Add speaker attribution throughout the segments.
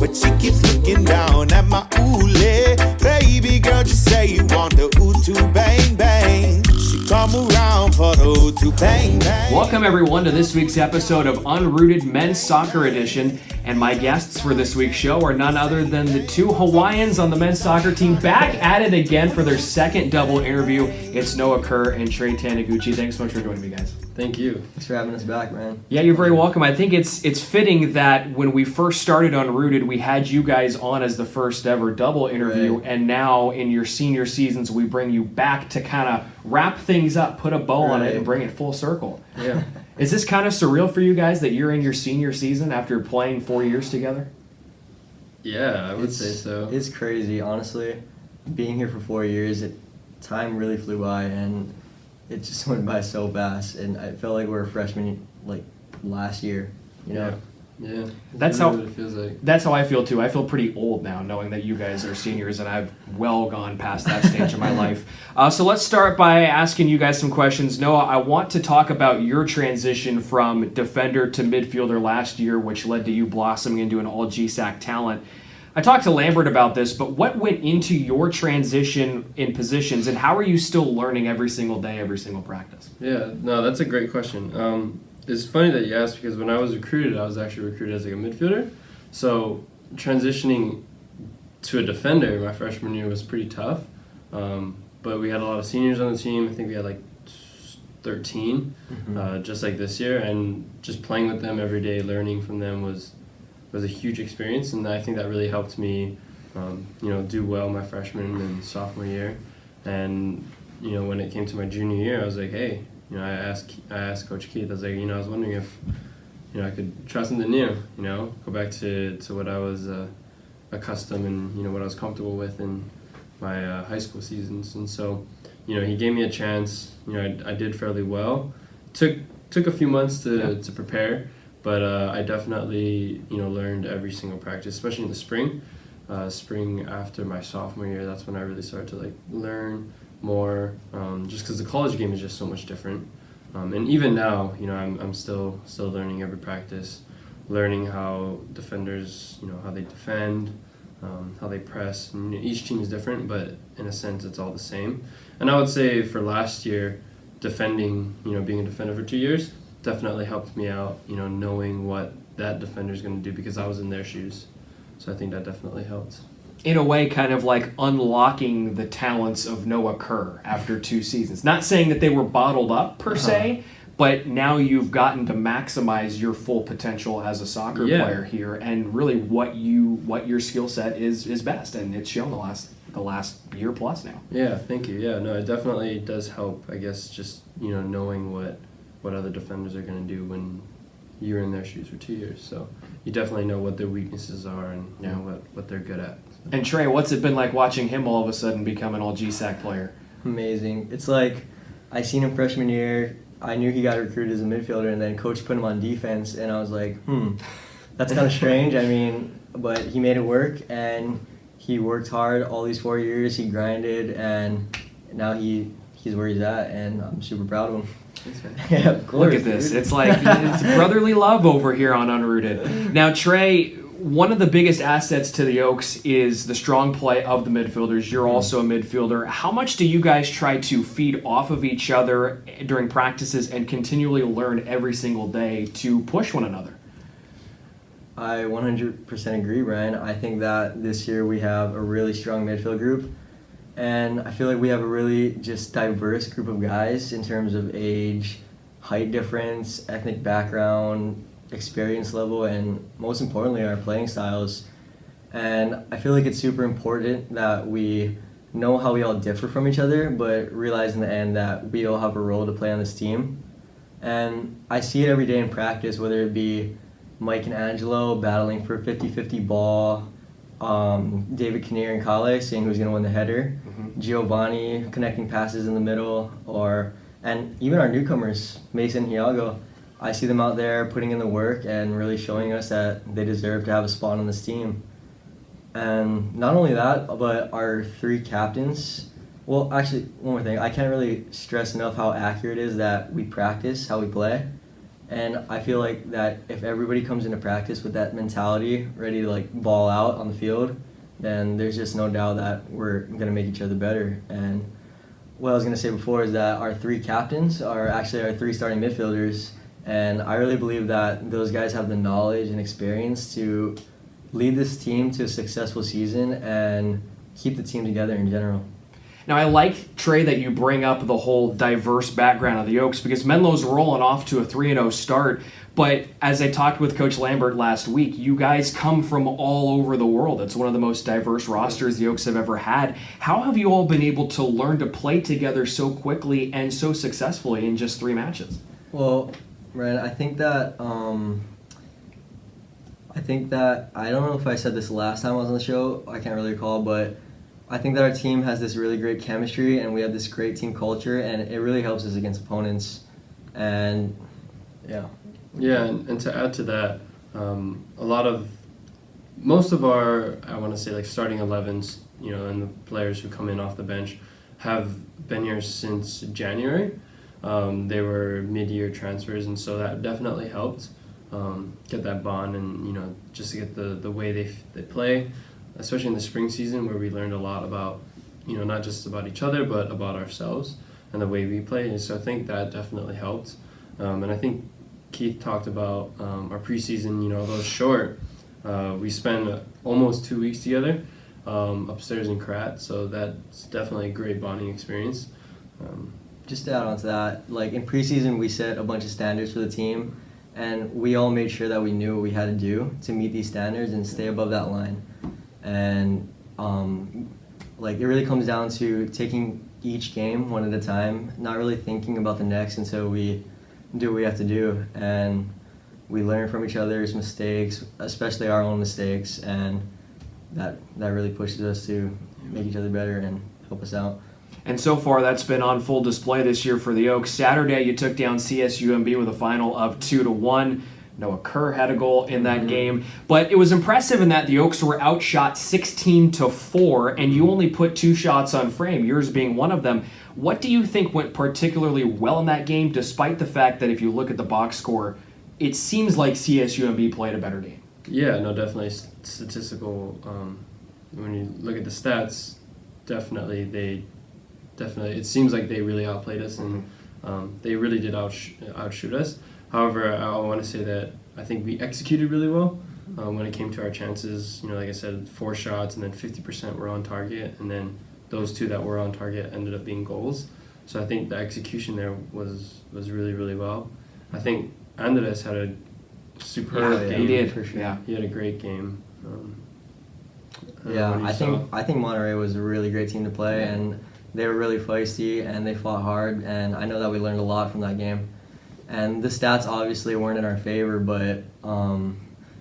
Speaker 1: but she keeps looking down at my ooh-lee. Baby girl, just say you want the ooh-too bang bang. She come around for the ooh-too bang bang.
Speaker 2: Welcome everyone to this week's episode of Unrooted Men's Soccer Edition. And my guests for this week's show are none other than the two Hawaiians on the men's soccer team, back at it again for their second double interview. It's Noah Kerr and Trey Taniguchi. Thanks so much for joining me, guys.
Speaker 3: Thank you.
Speaker 4: Thanks for having us back, man.
Speaker 2: Yeah, you're very welcome. I think it's fitting that when we first started Unrooted, we had you guys on as the first ever double interview, and now in your senior seasons, we bring you back to kind of wrap things up, put a bow on it, and bring it full circle.
Speaker 3: Yeah.
Speaker 2: Is this kind of surreal for you guys that you're in your senior season after playing 4 years together?
Speaker 3: Yeah, I would say so.
Speaker 4: It's crazy, honestly. Being here for 4 years, time really flew by, and it just went by so fast. And I felt like we were freshmen like last year, you know?
Speaker 3: Yeah.
Speaker 2: That's
Speaker 3: really
Speaker 2: how
Speaker 3: what it feels like.
Speaker 2: That's how I feel too. I feel pretty old now, knowing that you guys are seniors, and I've well gone past that stage of my life. So let's start by asking you guys some questions. Noah, I want to talk about your transition from defender to midfielder last year, which led to you blossoming into an all-GSAC talent. I talked to Lambert about this, but what went into your transition in positions, and how are you still learning every single day, every single practice?
Speaker 3: Yeah, no, that's a great question. It's funny that you asked, because when I was recruited, I was actually recruited as like a midfielder. So transitioning to a defender my freshman year was pretty tough. But we had a lot of seniors on the team. I think we had like 13, just like this year. And just playing with them every day, learning from them was a huge experience. And I think that really helped me, do well my freshman and sophomore year. And, when it came to my junior year, I was like, hey, I asked Coach Keith, I was like, I was wondering if, I could try something new, go back to what I was accustomed and, what I was comfortable with in my high school seasons. And so, he gave me a chance. I did fairly well. Took a few months to prepare, but I definitely, learned every single practice, especially in the spring. Spring after my sophomore year, that's when I really started to learn more, just because the college game is just so much different. And even now, I'm still learning every practice, learning how defenders, how they defend, how they press. And each team is different, but in a sense, it's all the same. And I would say for last year, defending, being a defender for 2 years, definitely helped me out, knowing what that defender is going to do, because I was in their shoes. So I think that definitely helped.
Speaker 2: In a way, kind of like unlocking the talents of Noah Kerr after 2 seasons. Not saying that they were bottled up per se, but now you've gotten to maximize your full potential as a soccer player here, and really what your skill set is best, and it's shown the last year plus now.
Speaker 3: Yeah, thank you. Yeah, no, it definitely does help. I guess just knowing what other defenders are going to do when you're in their shoes for 2 years. So you definitely know what their weaknesses are and what they're good at.
Speaker 2: And Trey, what's it been like watching him all of a sudden become an all-GSAC player?
Speaker 4: Amazing. It's like, I seen him freshman year, I knew he got recruited as a midfielder, and then coach put him on defense, and I was like, that's kind of strange. I mean, but he made it work, and he worked hard all these 4 years, he grinded, and now he's where he's at, and I'm super proud of him. Yeah, of course.
Speaker 2: Look at this. It's like it's brotherly love over here on Unrooted. Now, Trey, one of the biggest assets to the Oaks is the strong play of the midfielders. You're also a midfielder. How much do you guys try to feed off of each other during practices and continually learn every single day to push one another?
Speaker 4: I 100% agree, Brian. I think that this year we have a really strong midfield group. And I feel like we have a really just diverse group of guys in terms of age, height difference, ethnic background, experience level, and most importantly, our playing styles. And I feel like it's super important that we know how we all differ from each other, but realize in the end that we all have a role to play on this team. And I see it every day in practice, whether it be Mike and Angelo battling for a 50-50 ball, David Kinnear and Kale seeing who's going to win the header, Giovanni connecting passes in the middle, and even our newcomers, Mason and Iago. I see them out there putting in the work and really showing us that they deserve to have a spot on this team. And not only that, but our 3 captains. Well, actually, one more thing. I can't really stress enough how accurate it is that we practice how we play. And I feel like that if everybody comes into practice with that mentality, ready to like ball out on the field, then there's just no doubt that we're gonna make each other better. And what I was gonna say before is that our 3 captains are actually our 3 starting midfielders, and I really believe that those guys have the knowledge and experience to lead this team to a successful season and keep the team together in general.
Speaker 2: Now, I like, Trey, that you bring up the whole diverse background of the Oaks because Menlo's rolling off to a 3-0 start. But as I talked with Coach Lambert last week, you guys come from all over the world. It's one of the most diverse rosters the Oaks have ever had. How have you all been able to learn to play together so quickly and so successfully in just 3 matches?
Speaker 4: Well, Ryan, I think that I don't know if I said this last time I was on the show. I can't really recall, but I think that our team has this really great chemistry and we have this great team culture, and it really helps us against opponents. And yeah.
Speaker 3: Yeah, and to add to that, most of our, I want to say like starting 11s, you know, and the players who come in off the bench have been here since January. They were mid-year transfers, and so that definitely helped get that bond and, you know, just to get the way they play, especially in the spring season where we learned a lot about, you know, not just about each other but about ourselves and the way we play. And so I think that definitely helped. And I think Keith talked about our preseason, you know, although short, we spent almost 2 weeks together upstairs in Krat, so that's definitely a great bonding experience.
Speaker 4: Just to add on to that, like in preseason we set a bunch of standards for the team, and we all made sure that we knew what we had to do to meet these standards and stay above that line. And like it really comes down to taking each game one at a time, not really thinking about the next until we do what we have to do, and we learn from each other's mistakes, especially our own mistakes, and that really pushes us to make each other better and help us out.
Speaker 2: And so far, that's been on full display this year for the Oaks. Saturday, you took down CSUMB with a final of 2-1. Noah Kerr had a goal in that game. But it was impressive in that the Oaks were outshot 16-4, and you only put 2 shots on frame, yours being one of them. What do you think went particularly well in that game, despite the fact that if you look at the box score, it seems like CSUMB played a better game?
Speaker 3: Yeah, no, definitely statistical. When you look at the stats, definitely it seems like they really outplayed us, and they really did outshoot us. However, I want to say that I think we executed really well when it came to our chances. You know, like I said, 4 shots, and then 50% were on target, and then those 2 that were on target ended up being goals. So I think the execution there was really, really well. I think Andres had a superb game.
Speaker 2: He did.
Speaker 4: For sure.
Speaker 2: Yeah.
Speaker 3: He had a great game.
Speaker 4: I think Monterey was a really great team to play, and they were really feisty and they fought hard, and I know that we learned a lot from that game. And the stats obviously weren't in our favor, but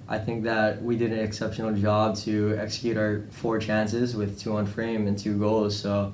Speaker 4: I think that we did an exceptional job to execute our 4 chances with 2 on frame and 2 goals. So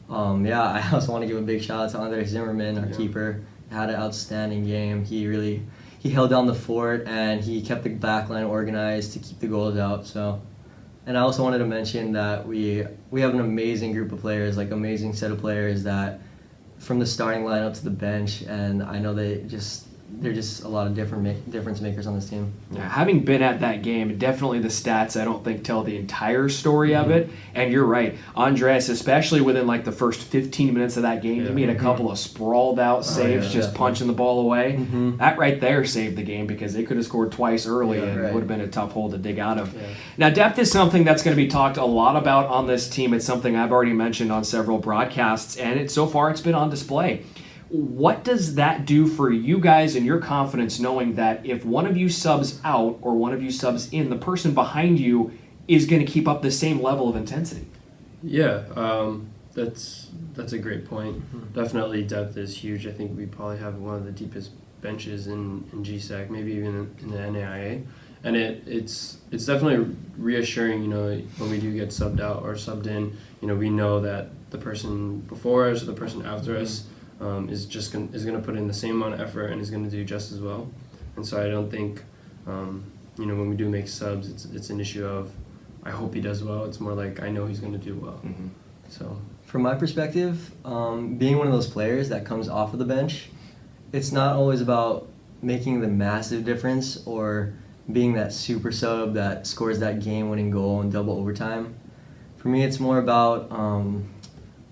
Speaker 4: I also want to give a big shout out to Andre Zimmerman, our keeper. Had an outstanding game. He held down the fort, and he kept the back line organized to keep the goals out. So, and I also wanted to mention that we have an amazing group of players, like amazing set of players that from the starting lineup to the bench, and I know they're just a lot of difference makers on this team.
Speaker 2: Yeah, having been at that game, definitely the stats I don't think tell the entire story of it. And you're right, Andres, especially within like the first 15 minutes of that game, he made a couple of sprawled out saves, just punching the ball away. That right there saved the game because they could have scored twice early and it would have been a tough hole to dig out of. Now, depth is something that's going to be talked a lot about on this team. It's something I've already mentioned on several broadcasts, and so far it's been on display. What does that do for you guys and your confidence, knowing that if one of you subs out or one of you subs in, the person behind you is going to keep up the same level of intensity?
Speaker 3: Yeah, that's a great point. Definitely depth is huge. I think we probably have one of the deepest benches in GSAC, maybe even in the NAIA. And it's definitely reassuring, you know, when we do get subbed out or subbed in, you know, we know that the person before us or the person after us is going to put in the same amount of effort and is going to do just as well. And so I don't think, you know, when we do make subs, it's an issue of I hope he does well. It's more like I know he's going to do well. So
Speaker 4: from my perspective, being one of those players that comes off of the bench, it's not always about making the massive difference or being that super sub that scores that game-winning goal in double overtime. For me, it's more about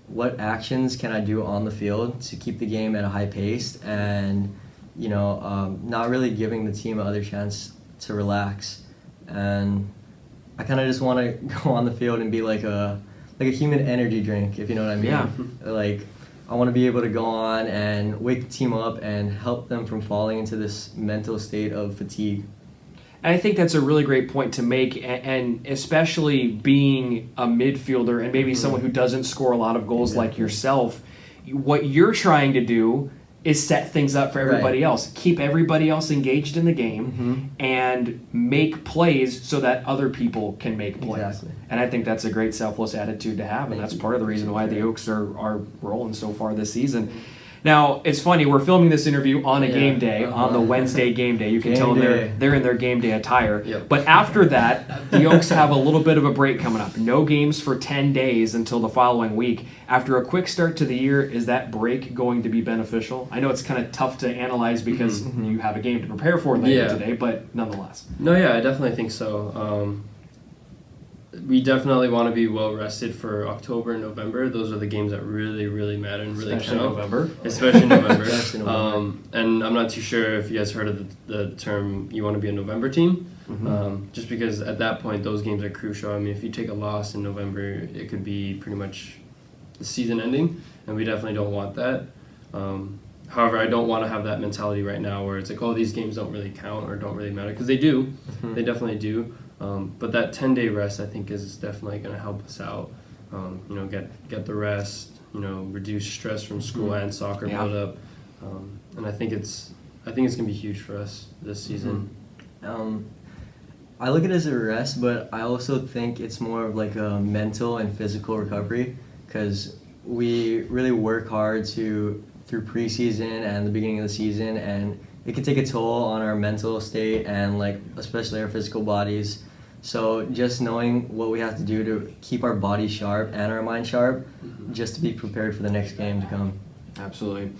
Speaker 4: what actions can I do on the field to keep the game at a high pace and, not really giving the team another chance to relax. And I kind of just want to go on the field and be like a human energy drink, if you know what I mean.
Speaker 2: Yeah.
Speaker 4: Like, I want to be able to go on and wake the team up and help them from falling into this mental state of fatigue.
Speaker 2: And I think that's a really great point to make, and especially being a midfielder and maybe someone who doesn't score a lot of goals like yourself, what you're trying to do is set things up for everybody else. Keep everybody else engaged in the game and make plays so that other people can make plays.
Speaker 4: Exactly.
Speaker 2: And I think that's a great selfless attitude to have, and that's part of the reason why the Oaks are rolling so far this season. Now, it's funny, we're filming this interview on a game day, on the Wednesday game day. You can tell they're in their game day attire.
Speaker 3: Yep.
Speaker 2: But after that, the Oaks have a little bit of a break coming up. No games for 10 days until the following week. After a quick start to the year, is that break going to be beneficial? I know it's kind of tough to analyze because you have a game to prepare for later today, but nonetheless.
Speaker 3: No, yeah, I definitely think so. We definitely want to be well rested for October and November. Those are the games that really, really matter and really
Speaker 2: Especially
Speaker 3: count.
Speaker 2: November.
Speaker 3: Especially November.
Speaker 4: Especially November.
Speaker 3: And I'm not too sure if you guys heard of the term you want to be a November team. Just because at that point those games are crucial. I mean, if you take a loss in November, it could be pretty much the season ending, and we definitely don't want that. However, I don't want to have that mentality right now where it's like, oh, these games don't really count or don't really matter, because they do. They definitely do. But that 10-day rest, I think, is definitely going to help us out. Get the rest. Reduce stress from school and soccer build up. And I think it's going to be huge for us this season.
Speaker 4: I look at it as a rest, but I also think it's more of like a mental and physical recovery, because we really work hard through preseason and the beginning of the season, and it can take a toll on our mental state and especially our physical bodies. So just knowing what we have to do to keep our body sharp and our mind sharp, just to be prepared for the next game to come.
Speaker 2: Absolutely.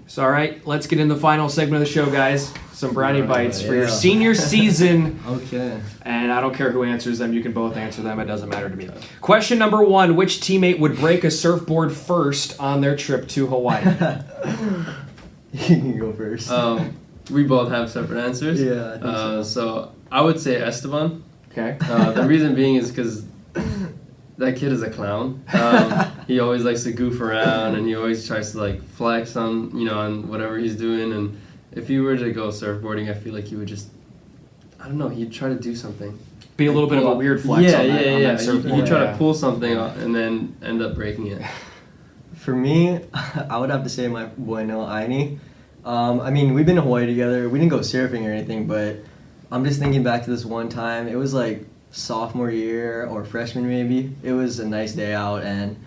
Speaker 2: So, all right, let's get in the final segment of the show, guys. Some brownie bites for your senior season.
Speaker 4: Okay.
Speaker 2: And I don't care who answers them. You can both answer them. It doesn't matter to me. Question number 1, which teammate would break a surfboard first on their trip to Hawaii?
Speaker 4: You can go first.
Speaker 3: We both have separate answers.
Speaker 4: Yeah, I think so.
Speaker 3: So I would say Esteban.
Speaker 2: Okay.
Speaker 3: The reason being is because that kid is a clown. He always likes to goof around, and he always tries to flex on on whatever he's doing. And if he were to go surfboarding, I feel like he would just, I don't know, he'd try to do something.
Speaker 2: Be a little bit of a weird flex on that surfboard.
Speaker 3: He'd try to pull something and then end up breaking it.
Speaker 4: For me, I would have to say my boy Noah Aini. I mean, we've been to Hawaii together. We didn't go surfing or anything, but I'm just thinking back to this one time. It was sophomore year or freshman maybe. It was a nice day out, and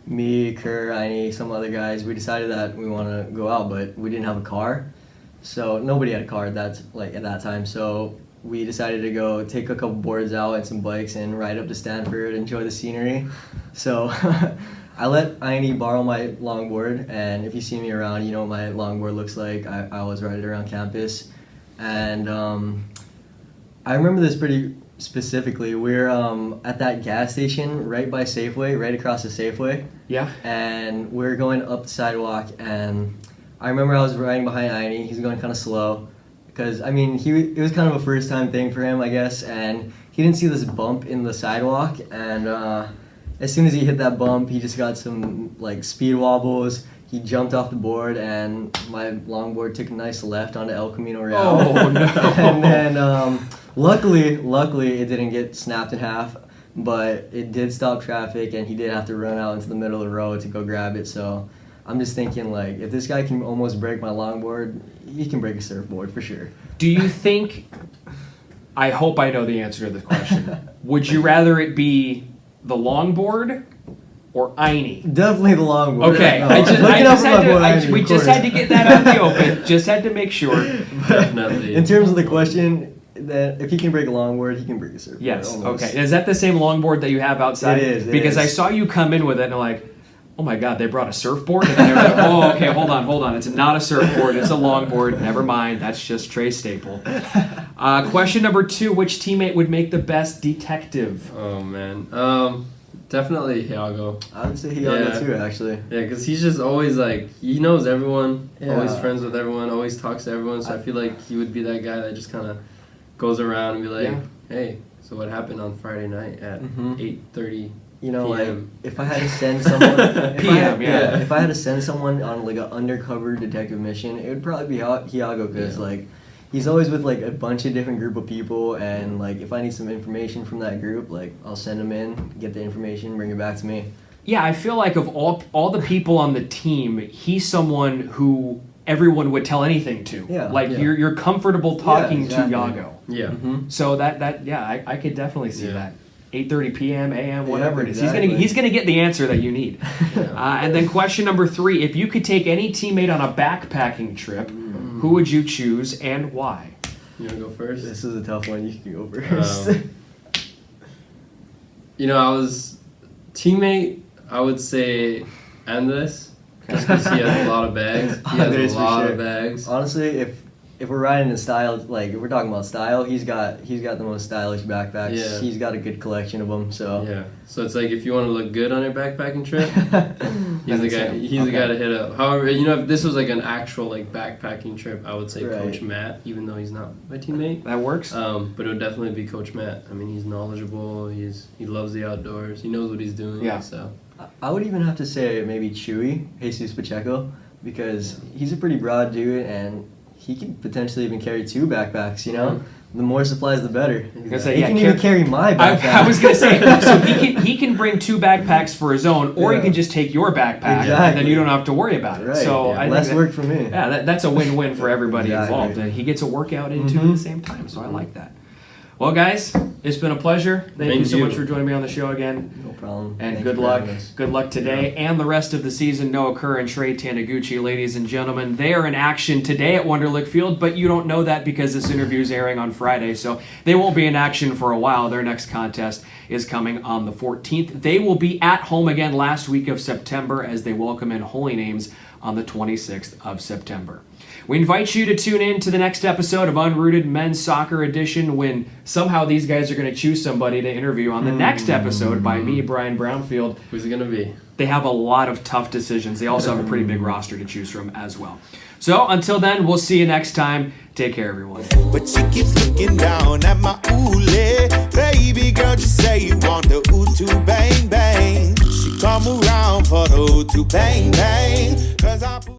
Speaker 4: me, Kerr, Aini, some other guys, we decided that we want to go out, but we didn't have a car. So nobody had a car at that time. So we decided to go take a couple boards out and some bikes and ride up to Stanford, enjoy the scenery. So I let Aini borrow my longboard, and if you see me around, you know what my longboard looks like. I always ride it around campus. And I remember this pretty specifically. We're at that gas station right by Safeway, right across the Safeway.
Speaker 2: Yeah.
Speaker 4: And we're going up the sidewalk, and I remember I was riding behind Aini. He's going kind of slow, because I mean it was kind of a first time thing for him, I guess, and he didn't see this bump in the sidewalk, and as soon as he hit that bump, he just got some speed wobbles. He jumped off the board, and my longboard took a nice left onto El Camino Real.
Speaker 2: Oh no!
Speaker 4: And then luckily it didn't get snapped in half, but it did stop traffic, and he did have to run out into the middle of the road to go grab it. So I'm just thinking, if this guy can almost break my longboard, he can break a surfboard for sure.
Speaker 2: Do you think? I hope I know the answer to this question. Would you rather it be the longboard or Aini?
Speaker 4: Definitely the longboard.
Speaker 2: Okay,
Speaker 4: No,
Speaker 2: we just had to get that out in the open. Just had to make sure.
Speaker 3: Definitely.
Speaker 4: In terms of the question, that if he can break a longboard, he can break a surfboard.
Speaker 2: Yes.
Speaker 4: almost.
Speaker 2: Okay. Is that the same longboard that you have outside?
Speaker 4: It is.
Speaker 2: Because I saw you come in with it, and I'm like, oh my God, they brought a surfboard? And then they were like, oh, okay, hold on. It's not a surfboard, it's a longboard. Never mind, that's just Trey Staple. Question number 2, which teammate would make the best detective?
Speaker 3: Oh, man. Definitely Hiago.
Speaker 4: I would say Hiago too, actually.
Speaker 3: Yeah, because he's just always like, he knows everyone,
Speaker 4: Yeah.
Speaker 3: always friends with everyone, always talks to everyone. So I feel like he would be that guy that just kind of goes around and be like, hey, so what happened on Friday night at 8:30
Speaker 4: You know,
Speaker 3: PM?
Speaker 4: like if I had to send someone,
Speaker 2: PM,
Speaker 4: if I had to send someone on like an undercover detective mission, it would probably be Hiago because like he's always with like a bunch of different group of people, and like if I need some information from that group, like I'll send him in, get the information, bring it back to me.
Speaker 2: Yeah, I feel like of all the people on the team, he's someone who everyone would tell anything to.
Speaker 4: Yeah.
Speaker 2: Like you're comfortable talking
Speaker 4: exactly.
Speaker 2: to Yago.
Speaker 3: Yeah.
Speaker 2: So that I could definitely see that. 8:30 p.m., a.m., whatever it is.
Speaker 4: exactly.
Speaker 2: He's gonna get the answer that you need. And then question number 3: if you could take any teammate on a backpacking trip, who would you choose and why?
Speaker 3: You want to go first?
Speaker 4: This is a tough one. You can go first.
Speaker 3: You know, teammate, I would say Andres, just because he has a lot of bags. He has
Speaker 4: Andres
Speaker 3: a
Speaker 4: for
Speaker 3: lot
Speaker 4: sure.
Speaker 3: of bags.
Speaker 4: Honestly, if we're riding in style, like if we're talking about style, he's got the most stylish backpacks.
Speaker 3: Yeah.
Speaker 4: He's got a good collection of them. So
Speaker 3: Yeah, so it's like if you want to look good on your backpacking trip, he's the guy. He's the guy to hit up. However, you know, if this was like an actual like backpacking trip, I would say
Speaker 4: Right.
Speaker 3: Coach Matt, even though he's not my teammate.
Speaker 2: That works.
Speaker 3: But it would definitely be Coach Matt. I mean, he's knowledgeable. He loves the outdoors. He knows what he's doing.
Speaker 2: Yeah.
Speaker 3: So
Speaker 4: I would even have to say maybe Chewy, Jesus Pacheco, because he's a pretty broad dude and he could potentially even carry 2 backpacks, you know? The more supplies, the better.
Speaker 2: gonna say,
Speaker 4: He
Speaker 2: yeah,
Speaker 4: can even carry my backpack.
Speaker 2: I was gonna say, so he can bring 2 backpacks for his own, or he
Speaker 4: Yeah.
Speaker 2: can just take your backpack, and then
Speaker 4: Exactly.
Speaker 2: you don't have to worry about it.
Speaker 4: Right.
Speaker 2: So
Speaker 4: yeah.
Speaker 2: I
Speaker 4: Less
Speaker 2: think
Speaker 4: work for me.
Speaker 2: that's a win-win for everybody
Speaker 4: Exactly.
Speaker 2: involved, and he gets a workout in too at the same time. So I like that. Well, guys, it's been a pleasure. Thank you so much for joining me on the show again.
Speaker 4: No problem.
Speaker 2: And
Speaker 4: Thank
Speaker 2: good
Speaker 4: you for
Speaker 2: luck.
Speaker 4: having us.
Speaker 2: Good luck today and the rest of the season. Noah Kerr and Trey Taniguchi, ladies and gentlemen, they are in action today at Wonderlic Field, but you don't know that because this interview is airing on Friday, so they won't be in action for a while. Their next contest is coming on the 14th. They will be at home again last week of September as they welcome in Holy Names on the 26th of September. We invite you to tune in to the next episode of Unrooted Men's Soccer Edition when somehow these guys are going to choose somebody to interview on the next episode by me, Brian Brownfield.
Speaker 3: who's it gonna be?
Speaker 2: They have a lot of tough decisions. They also have a pretty big roster to choose from as well. So until then, we'll see you next time. Take care, everyone.
Speaker 1: But she keeps looking down at my ooh baby girl, just say you want the ooh to bang bang. She come around for the ooh to bang bang. 'Cause I